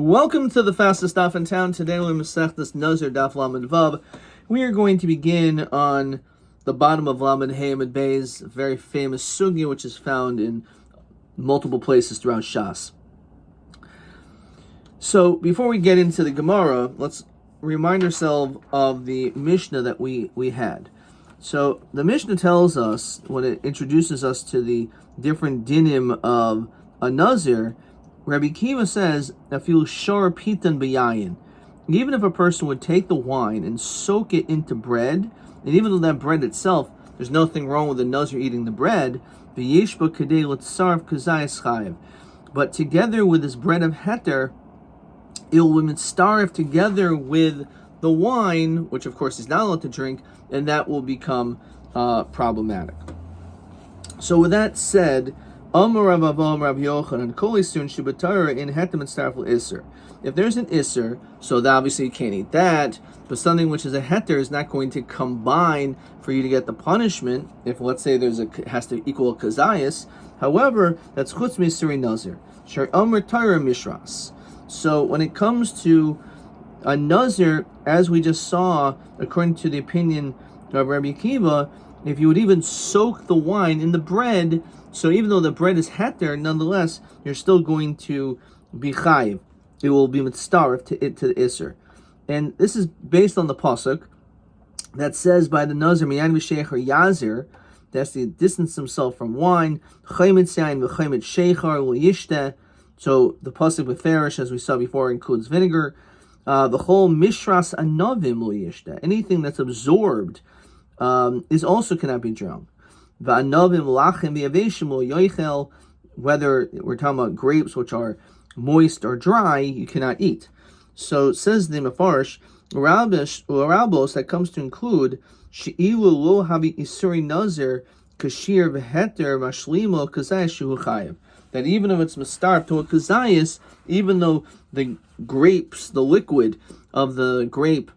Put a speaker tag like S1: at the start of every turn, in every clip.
S1: Welcome to the fastest daf in town. Today we're Masechtas Nazir Daf Lamed Vav. We are going to begin on the bottom of Lamed Hey Amud Beis, a very famous sugya which is found in multiple places throughout Shas. So before we get into the Gemara, let's remind ourselves of the Mishnah that we had. So the Mishnah tells us, when it introduces us to the different dinim of a Nazir, Rabbi Kiva says, "Afil shor pitan b'yayin." Even if a person would take the wine and soak it into bread, and even though that bread itself, there's nothing wrong with the Nazir eating the bread, v'yeshba kadei l'tzarv kazayis chayiv. But together with this bread of heter, it will be mitzaref together with the wine, which of course he's not allowed to drink, and that will become problematic. So with that said, if there's an isser, so obviously you can't eat that, but something which is a heter is not going to combine for you to get the punishment. If let's say has to equal a kazayas, however, that's chutz misuri nazir. So when it comes to a nazir, as we just saw, according to the opinion of Rabbi Kiva, if you would even soak the wine in the bread, so even though the bread is heter, nonetheless, you're still going to be chayiv. It will be mitzaref to the iser. And this is based on the pasuk that says by the Nazir, miyan v'sheichar yazir, that's to distance himself from wine, chaymet yain v'chaymet sheichar lo. So the pasuk with farish, as we saw before, includes vinegar. The whole mishras anavim lo. Anything that's absorbed is also cannot be drunk. Whether we're talking about grapes which are moist or dry, you cannot eat. So says the Mefarsh, Rabos that comes to include She'ilu lo habi isuri nazir kashir v'heter mashlimo kazayis shehu chayiv. That even if it's mistarf to a kazayis, even though the grapes, the liquid of the grape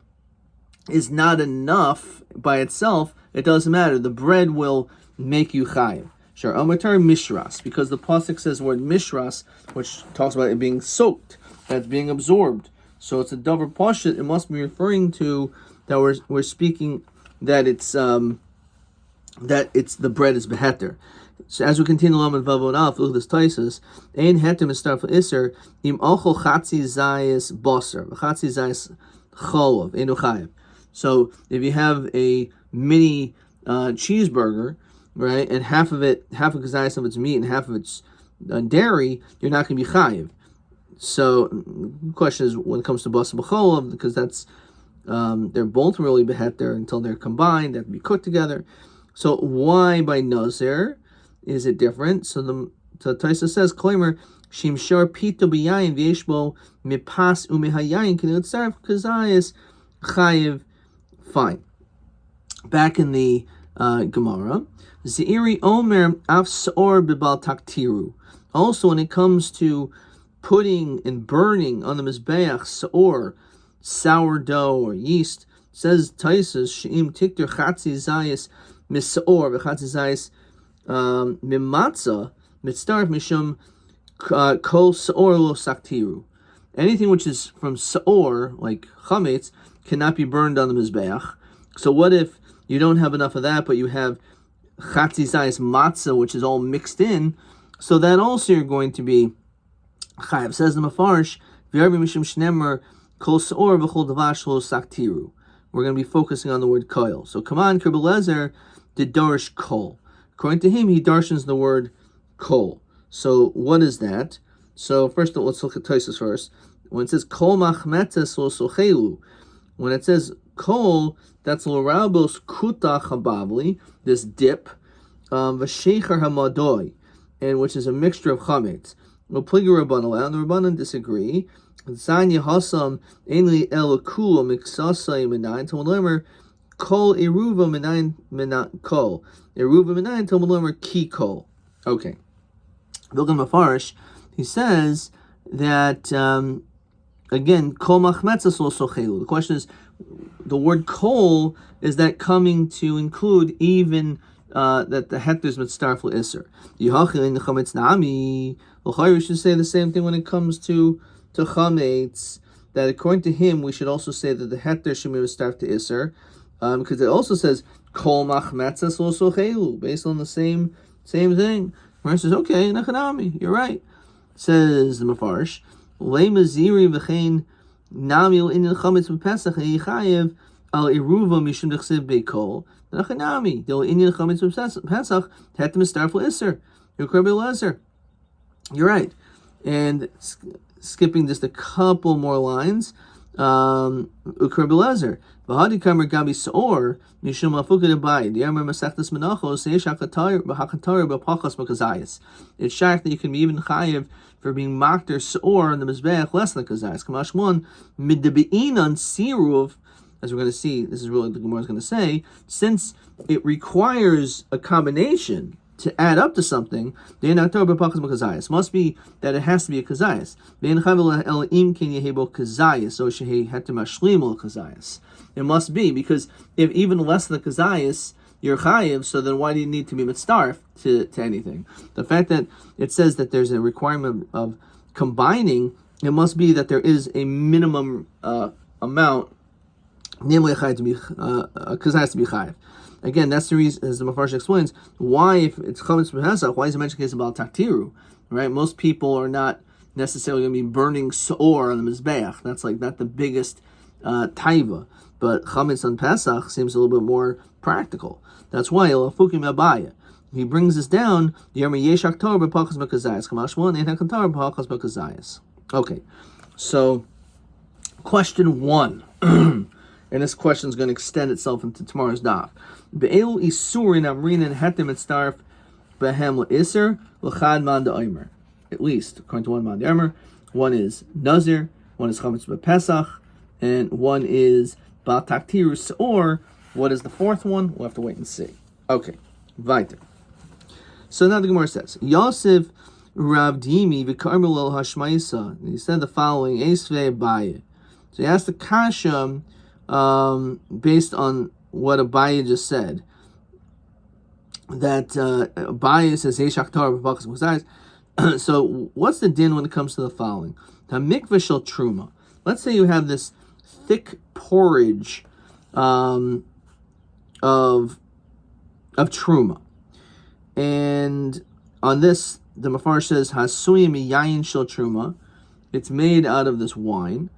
S1: is not enough by itself, it doesn't matter. The bread will make you chayiv. Sure, amatar mishras, because the pasuk says the word mishras, which talks about it being soaked, that's being absorbed. So it's a davar pashut. It must be referring to that we're speaking that it's the bread is beheter. So as we continue along with Vavon Alf, look at this Taisus. Ein heter mistar for iser im ochol chatzi zayis basar chatzi zayis cholov enu chayiv. So if you have a mini cheeseburger, right, and half of kazayis of its meat and half of its dairy, you're not going to be chayiv. So the question is, when it comes to basar b'cholov, because that's they're both really beheter until they're combined, they have to be cooked together. So why by nazir is it different? So the Taisa says, Klamer shimshar pito b'yayin v'yeshbo mipas u'mehayayin k'nitzaref kazayis chayiv. Fine. Back in the Gemara, Zeiri Omer Af Saor Bibal Taktiru. Also, when it comes to putting and burning on the Mizbeach Saor, sourdough or yeast, says Taisus Sheim Tikter Chatzi Zayis Misaor V'Chatzi Zayis Mimatza Mitzdarf Mishum Kol Saor Lo Saktiru. Anything which is from Saor, like chametz, cannot be burned on the Mizbeach. So what if you don't have enough of that, but you have chatzi zayis matzah, which is all mixed in? So that also you're going to be chayav. Says the Mefarsh, v'yarvi mishum shnemer kol seor v'chol davash lo saktiru. We're going to be focusing on the word koil. So come on, Kerbelezer did darish kol. According to him, he darshans the word kol. So what is that? So first, let's look at Tosfos first. When it says kol machmetes lo sochelu, when it says kol, that's l'rabos kuta chabavli, this dip, v'sheichar hamadoi, and which is a mixture of chametz. L'pligi Rabbanan, and the Rabbanan disagree. Zayin yehasam ainli el kulo miksasay minayin tomalomer kol eruva minayin kol eruva minayin tomalomer ki kol. Okay, look at Mefarsh. He says that again, kol machmetzas lo sochelu. The question is, the word kol, is that coming to include even that the heter is mitzdarf l'isser? Yihachil in the chametz nami. We should say the same thing when it comes to to chametz, that according to him we should also say that the heter should be mistarf to iser, because it also says kol machmetzas also chelu, based on the same thing. Where it says, okay, nachanami, you're right. Says the Mefarsh, le maziri v'chein namil in the chametz b'pesach yichayev al iruva mishum dechsev beikol nachanami del in the chametz b'pesach het mistarf iser. You're right. And skipping just a couple more lines, Ukar Belezer. V'hadi kamer gabi saor mishum afukad abayid. Yamar masechtas menachos seish hakatar b'pachas b'kazayis. It's shaykh that you can be even chayiv for being makter saor on the mizbeach less than the kazayis. Kamash one middebein on siruv. As we're going to see, this is really what the Gemara is going to say. Since it requires a combination to add up to something, must be that it has to be a kazayas. It must be, because if even less than the kazayas, you're chayiv, so then why do you need to be mitzdarf to anything? The fact that it says that there's a requirement of combining, it must be that there is a minimum amount, namely kazayas to be chayiv. Again, that's the reason, as the Mefarsh explains, why, if it's chametz b'pesach, why is it mentioned case about taktiru? Right? Most people are not necessarily going to be burning soor on the mizbeach. That's like not the biggest taiva. But chametz on Pesach seems a little bit more practical. That's why elafukim abaya. He brings this down. Okay, so question 1. And this question is going to extend itself into tomorrow's daf. Be'elu isurin amrin hetem etzarf behem le'iser l'chad man da'omer. At least, according to one man da'omer, one is Nazir, one is chametz b'pesach, and one is ba'al taktirus, or what is the fourth one? We'll have to wait and see. Okay, weiter. So now the Gemara says, Yosef Rav Dimi v'karmel el hashmaisa. He said the following, Esvei Abaye. So he asked the kasha, based on what Abaye just said, that Abaye says so what's the din when it comes to the following? The mikveh shel truma. Let's say you have this thick porridge of truma, and on this the Mefarsh says hasuyim yayin shel truma. It's made out of this wine.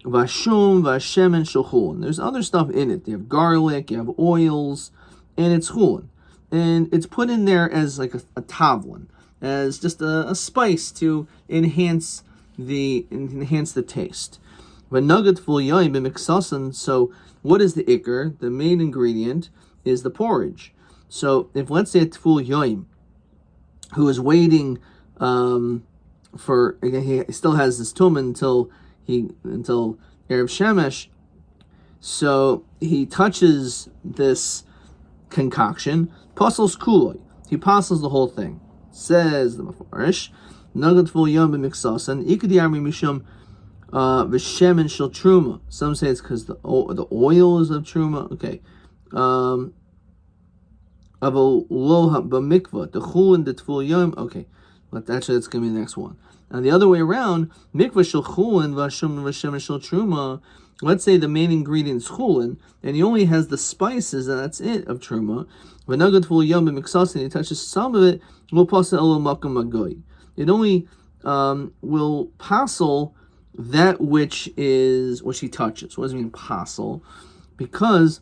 S1: Vashum, vashemen, shulchun. There's other stuff in it. You have garlic, you have oils, and it's chulin. And it's put in there as like a tavlin, as just a spice to enhance the taste. V'nugget ful yoim b'miksasan. So what is the ikr? The main ingredient is the porridge. So if, let's say, a tful yoim, who is waiting for, again, he still has this tumen until Erev Shemesh, so he touches this concoction, pasels kuloi. He pasels the whole thing. Says the Mefarsh, Nugget ful yom b'miksasan ikadiyami mishum v'shemen shel truma. Some say it's because the oil is of truma. Okay, avol lo b'mikvah the chulin the tful yom. Okay, but actually that's going to be the next one. And the other way around, mikvah shel chulin v'ashum v'shemen shel truma. Let's say the main ingredient is chulin, and he only has the spices, and that's it, of truma. V'nagad ful yom b'miksasin, and he touches some of it, lo pasa elo makam magoy. It only will passel that which he touches. What does it mean, passel? Because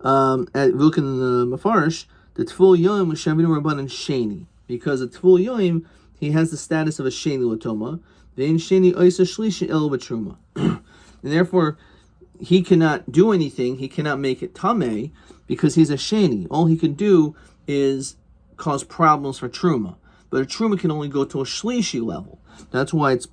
S1: at look in the Mefarsh, the tful yom was shavim rabbanan sheni, because the tful yom, he has the status of a sheni latoma. Vein sheni oisa shlishi el b'truma. And therefore, he cannot do anything. He cannot make it tameh because he's a sheni. All he can do is cause problems for truma. But a truma can only go to a shlishi level. That's why it's a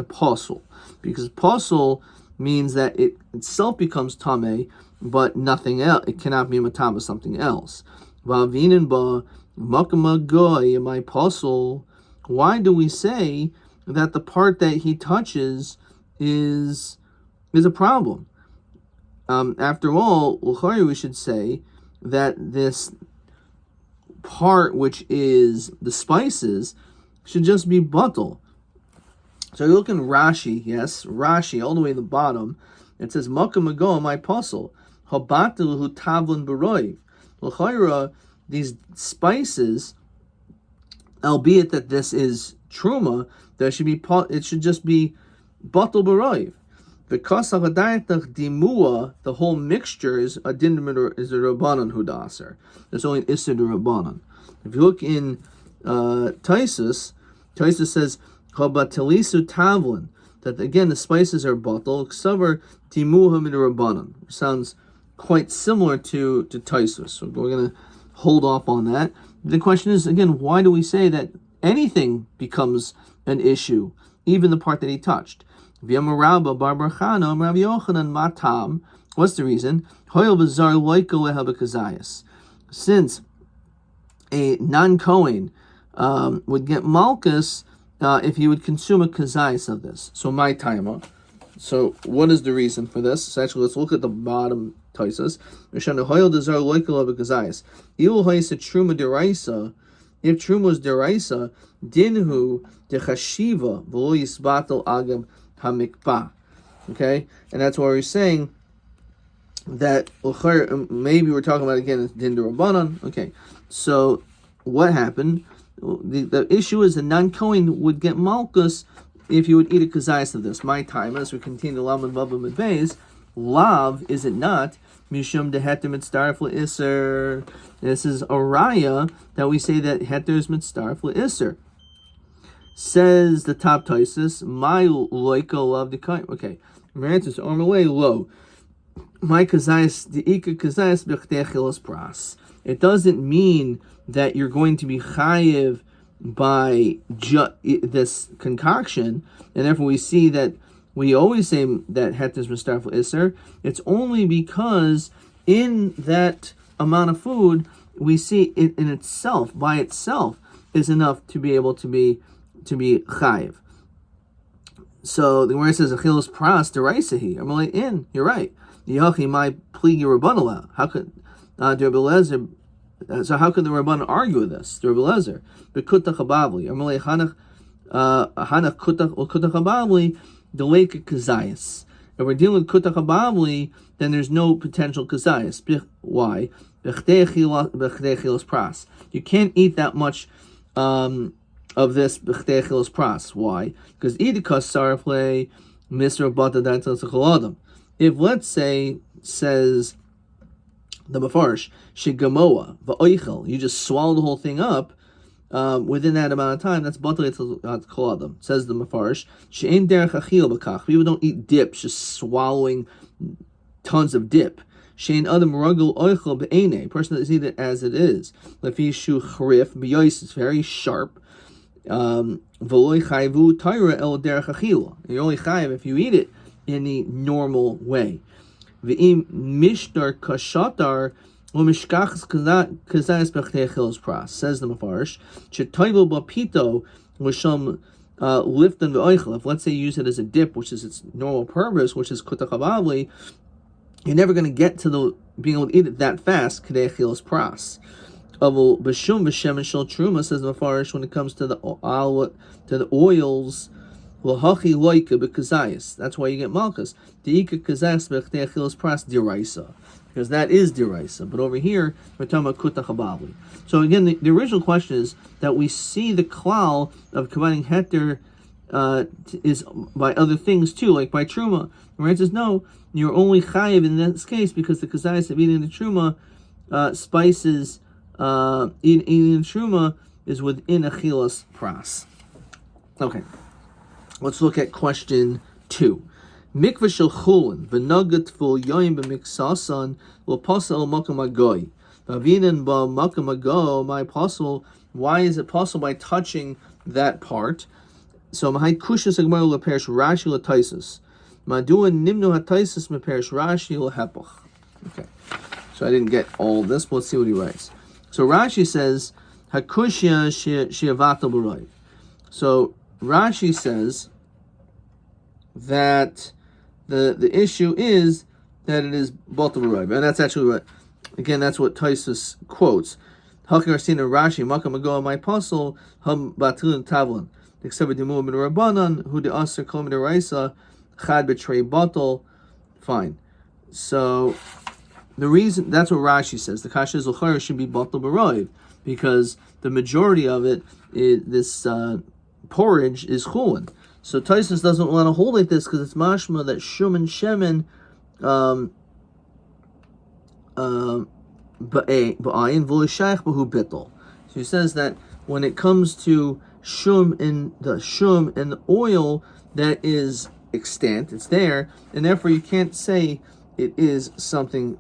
S1: pasul. Because pasul means that it itself becomes tameh, but nothing else. It cannot be matama something else. Va'avinin ba makama goy my pasul. Why do we say that the part that he touches is a problem? After all, we should say that this part, which is the spices, should just be batal. So you look in Rashi, yes, Rashi, all the way at the bottom. It says, Makam Ago, my apostle, Habatil hu tavlin baroiv. L'chayra, these spices, albeit that this is truma, it should just be batal baroiv. Because of dimua, the whole mixture is a rabbanon hudaser. There's only an isser rabbanon. If you look in Taisus says Chabatelisu tavlin, that again the spices are batal. Ksavar dimuha min rabbanon. Sounds quite similar to Taisus. So we're going to hold off on that. The question is again, why do we say that anything becomes an issue, even the part that he touched? What's the reason? Since a non-Kohen would get malchus if he would consume a kazayas of this. So my timer. So what is the reason for this? So actually, let's look at the bottom Taisus. If truma was deraisa, dinhu dechashiva v'lo yisbatel agam hamikpah. Okay, and that's why we're saying that maybe we're talking about again din derabanan. Okay, so what happened? The issue is the non-Kohen would get malchus if you would eat a kazayas of this. My time, as we continue lamed vavam and beis, lav, is it not? Mishum deheter mitzdaref le'isser. This is a raya that we say that heter is mitzdaref le'isser. Says the top Taisus, my loika love the kain. Okay, Marantus arm away low. My kazayas the ika kazayas b'chtechilos pras. It doesn't mean that you're going to be chayiv by this concoction, and therefore we see that we always say that heter is mitzdaref le'isser. It's only because in that amount of food we see it in itself, by itself, is enough to be able to be chayiv. So the word says achilos pras deraisahi. I'm like, you're right. Yachi my pligi rabbanala. How could Rabbi Lezer? So how could the rabbanon argue with this? Rabbi Lezer, bekutach habavli. I'm like hanach kutach habavli. The lake of kazayas. If we're dealing with kutach habavli, then there's no potential kazayas. Why? Pras. You can't eat that much of this b'chtechilos pras. Why? Because idikas sarafle misra bata dantel tzachol. If let's say says the mafarsh shigamoa va'oichel, you just swallow the whole thing up. Within that amount of time, that's batal tzachol adam. Says the mafarsh she'ein derech achil b'kach. People don't eat dips, just swallowing tons of dip. Shein adam ragul oichel be'ene. A person that eats it as it is. Lefi shu chrif b'yois. It's very sharp. V'loi chayvu taira el derech achila. You're only chayiv if you eat it in the normal way. V'im mishtar kashatar u'mishkachas kazayas b'chtechilos pras. Says the mafarsh shetoivel b'pito l'sham liftan v'oichel. If let's say you use it as a dip, which is its normal purpose, which is kutach habavli, you're never going to get to the being able to eat it that fast. Kedei chilos pras. Avol b'shum b'shemen shel truma, says the mafarish, when it comes to the oils, l'hachi loika b'kazayis. That's why you get malchus. Deika kazayis b'chdei chilos pras diraisa, because that is diraisa. But over here we're talking about kutach habavli. So again, the original question is that we see the klal of combining heter is by other things too, like by truma. Right? It says no, you're only chayiv in this case because the kazayis of eating the truma spices eating truma is within achilas pras. Okay, let's look at question 2. Mikvah shel chulin v'nagat full yoim b'miksasan l'pasal makam agoy v'avinan b'makam ago. My apostle, why is it possible by touching that part? So Mahai Kushas Agmar Leperish Rashi Lataisus. Madua Nimnu Hataisus Meperish Rashi Lahepach. Okay. So I didn't get all of this, but let's see what he writes. So Rashi says Hakushya Shiavata Burai. So Rashi says that the issue is that it is Bata Burai. And that's actually what, again, that's what Taisus quotes. Hakar Sina Rashi Makam Ago, my apostle, Hum Batilin Tavlin. except with the Mu'min Rabbanan, who the Aser Kol Midaraisa, Chad betray bottle. Fine. So the reason, that's what Rashi says, the Kasha Zochar should be bottle baroiv, because the majority of it, this porridge is chulin. So Taisus doesn't want to hold like this because it's mashma that shum and shemen ba'ayin v'lishayich b'hu bittul. So he says that when it comes to shum and the oil, that is extant, it's there, and therefore you can't say it is something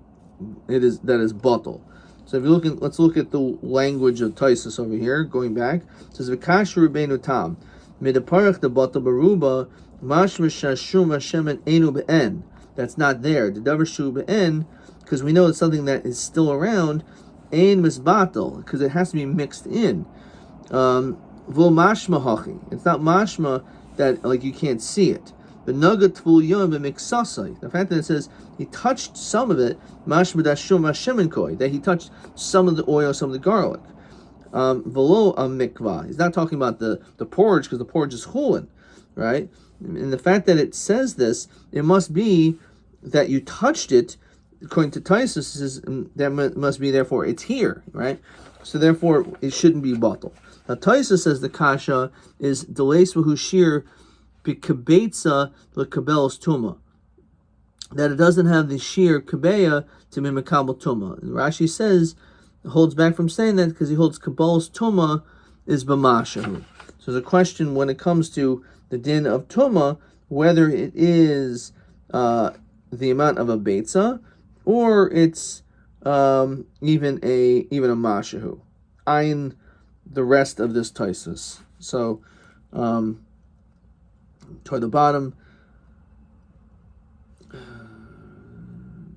S1: that is bottle. So if you let's look at the language of Taisus over here. Going back, it says v'kash Rabbeinu tam midaparach the bottle baruba mashma shashum hashemen enu be'en. That's not there. The davar shu be'en, because we know it's something that is still around. Ein misbatel, because it has to be mixed in. V'lo mashma hachi. It's not mashma that like you can't see it. The nugget tvul yom b'miksasai. The fact that it says he touched some of it, mashma dashum hashemen koi, that he touched some of the oil, some of the garlic. V'lo a mikvah. He's not talking about the porridge, because the porridge is chulin, right? And the fact that it says this, it must be that you touched it. According to Taisus, that must be therefore it's here, right? So therefore it shouldn't be bottled. Now Taisus says the kasha is delays v'hushir b'kabetza l'kabelos tuma, that it doesn't have the sheer kabeya to be mekabel tuma. And Rashi says, holds back from saying that because he holds kabelos tuma is b'mashahu. So there's a question when it comes to the din of tuma, whether it is the amount of a beitza, or it's even a mashahu. Ayin the rest of this Taisus. So toward the bottom,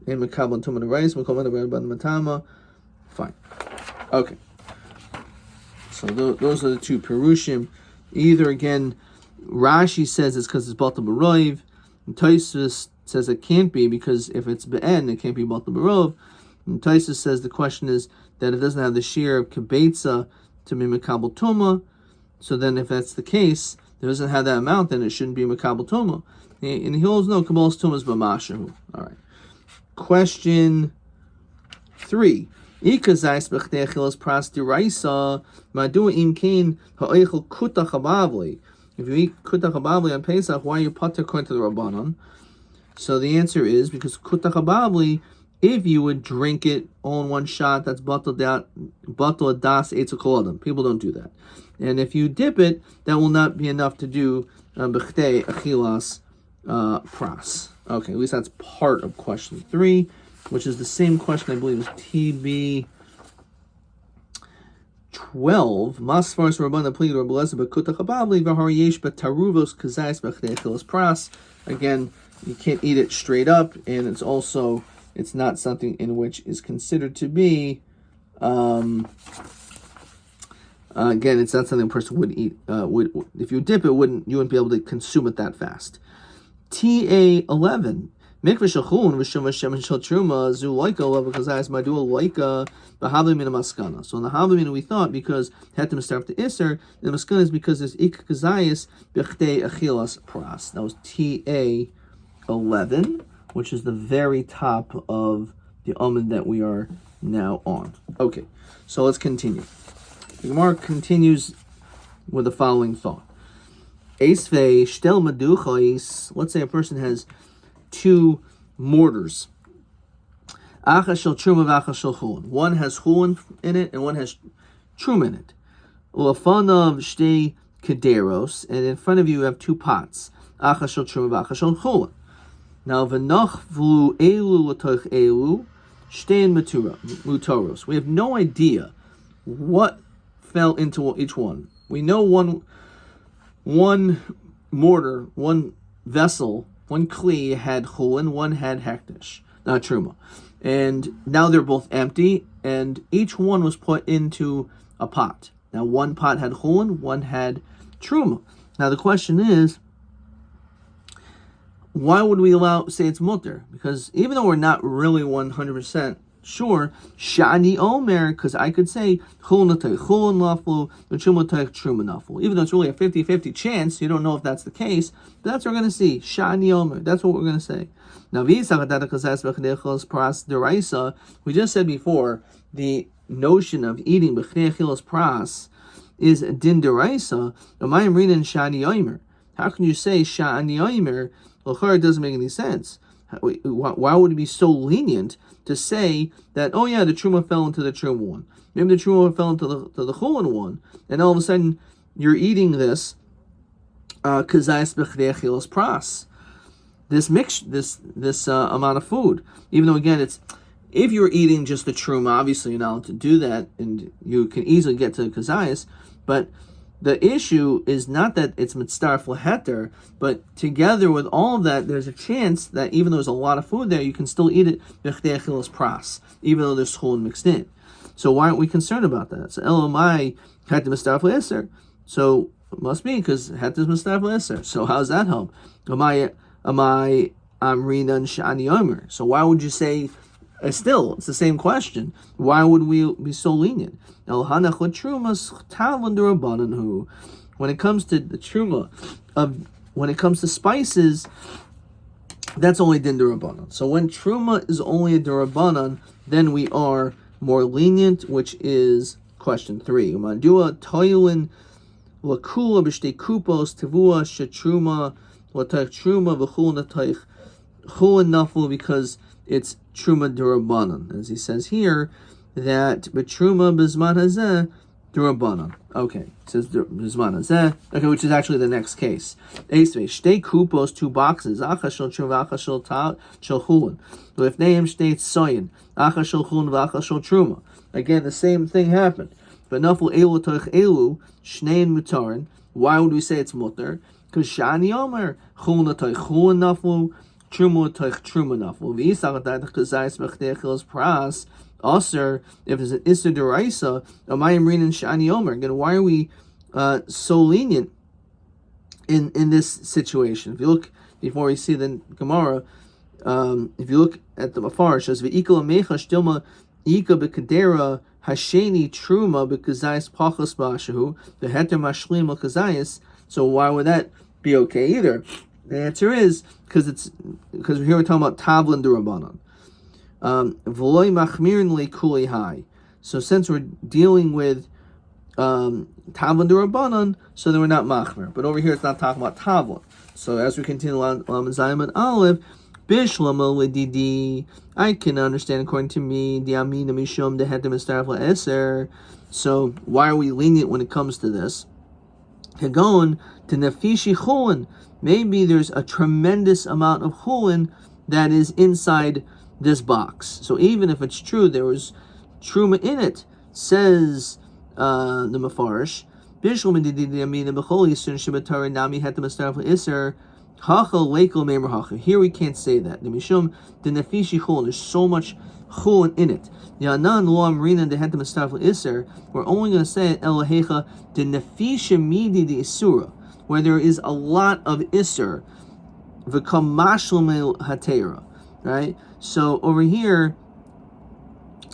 S1: in Mekabel and Tumah the rice, Mekabel the matama. Fine. Okay. So those are the two Perushim. Either again, Rashi says it's because it's Batal B'Roiv, and Taisus says it can't be because if it's Be'en, it can't be Batal B'Rov. And Taisus says the question is that it doesn't have the shear of Kebetza to be Mekabel Tumah. So then if that's the case, it doesn't have that amount, then it shouldn't be Mekabel Tumah. And he holds no, Kabbal's Tumah is B'Mashahu. All right. Question 3. If you eat kutach habavli on Pesach, why are you pater according to the Rabbanon? So the answer is because kutach habavli, if you would drink it all in one shot, that's batal das eitz kolodam. People don't do that. And if you dip it, that will not be enough to do b'chtei achilas pras. Okay, at least that's part of question 3, which is the same question I believe is TB 12. Masfars Rabbana plead Rabbi Lezer b'kutach habavli v'har yesh b'taruvos kazais b'chtei achilas pras. Again, you can't eat it straight up, and it's not something in which is considered to be. Again, it's not something a person would eat. Would if you dip it, you wouldn't be able to consume it that fast. TA 11. Mikvah shachun v'shum v'shemen shel truma zu loika level kazayis madua loika b'havli min maskana. So in the havli we thought because had to start the iser, the maskana is because there's ik kazayis b'chtei achilas pras. That was TA 11, which is the very top of the almond that we are now on. Okay, so let's continue. The Gemara continues with the following thought. Eisvei shtel maduchais. Let's say a person has 2 mortars. Acha shel truma v'acha shel chulin. One has chulin in it and one has truma in it. Ulafanav shtei kederos, and in front of you have 2 pots. Acha shel truma v'acha shel chulin. Now v'nach v'lu elu l'toich elu shtein mutoros. We have no idea what fell into each one. We know one mortar, one vessel, one kli had chulin, one had hektish, not truma. And now they're both empty, and each one was put into a pot. Now one pot had chulin, one had truma. Now the question is, why would we say it's mutter? Because even though we're not really 100% sure, Shani Omer, because I could say Chulun Naflu, Truma Truma Naflu. Even though it's really a 50-50 chance, you don't know if that's the case, but that's what we're going to see. Shani Omer, that's what we're going to say. Now, we just said before, the notion of eating B'chnei Achilas Pras is din deraisa. Amayim rinan Shani Omer. How can you say Shani Omer? Well, it doesn't make any sense. Why would it be so lenient to say that, oh yeah, the truma fell into the truma one, maybe the truma fell into the chulun one, and all of a sudden you're eating this kazayas b'chnei achilas pras, this amount of food, even though again it's, if you're eating just the truma, obviously you're not allowed to do that, and you can easily get to kazayas, but the issue is not that it's mitzdarf leheter, but together with all of that, there's a chance that even though there's a lot of food there, you can still eat it b'chdei achilas pras, even though there's chulun mixed in. So why aren't we concerned about that? So elamai het mitzdarf leheter. So it must be because het is mitzdarf leheter. So how does that help? Amai amrinan shani omer. So why would you say? Still, it's the same question. Why would we be so lenient? When it comes to the truma, when it comes to spices, that's only din derabanan. So when truma is only a derabanan, then we are more lenient, which is question 3. Mandua toilin lakula b'shtei kupos tivua shetruma l'taich truma v'chul n'taich chul naflu, because it's truma durabanan, as he says here, that betruma bizman hazeh durabanan. Okay, it says bizman hazeh. Okay, which is actually the next case. Esvei shtei kupos, 2 boxes. Achas shel truma, achas shel chulun. Lifneim shtei tsoyin, achas shel chulun, v'achas shel truma. Again, the same thing happened. But naflu elu toich elu shnein mutarin. Why would we say it's mutar? Because shani omer chulun toich chulun naflu. Truma toich truma naflu. V'yisach kazayis b'chdei achilas pras aser. If there's an iser deraisa, amayim rinan shani omer. Again, why are we so lenient in this situation? If you look before we see the Gemara, if you look at the Mafarish, says v'ikol amecha shtilma ika b'kedera hasheni truma b'kazayis pachas b'ashahu v'heter mashlim l'kazayis. So why would that be okay either? The answer is because here we're talking about tavlin durabanan. V'loy machmirin le'kuli hai. So since we're dealing with tavlin durabanan, so then we're not machmir. But over here it's not talking about tavlin. So as we continue Lam Zayim and Aleph, bishlama ledidi. I can understand according to me the amina mishum the hetem estarf la'eser. So why are we lenient when it comes to this? Hagon to nefishi chulin. Maybe there's a tremendous amount of chulin that is inside this box. So even if it's true there was truma in it, says the Mefarish, here we can't say that. There's so much chulin in it. We're only going to say it where there is a lot of iser, right? So over here,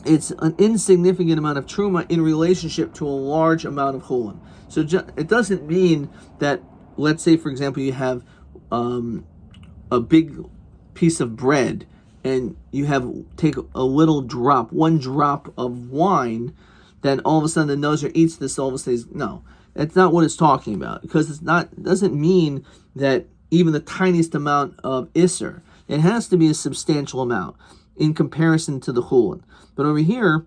S1: it's an insignificant amount of truma in relationship to a large amount of chulin. So it doesn't mean that, let's say, for example, you have a big piece of bread and you take a little drop, 1 drop of wine, then all of a sudden the Nazir eats this, all of a sudden, no. That's not what it's talking about, because it doesn't mean that even the tiniest amount of iser. It has to be a substantial amount in comparison to the chulin. But over here,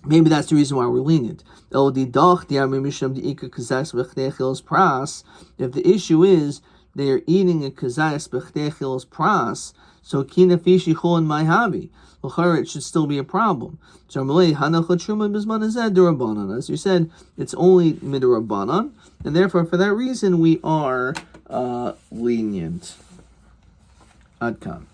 S1: maybe that's the reason why we're lenient. If the issue is they are eating a kazayas b'chdei achilas pras, so kina fishi chulin maihavi. It should still be a problem. So as you said, it's only midrabanan, and therefore for that reason we are lenient. Adkan.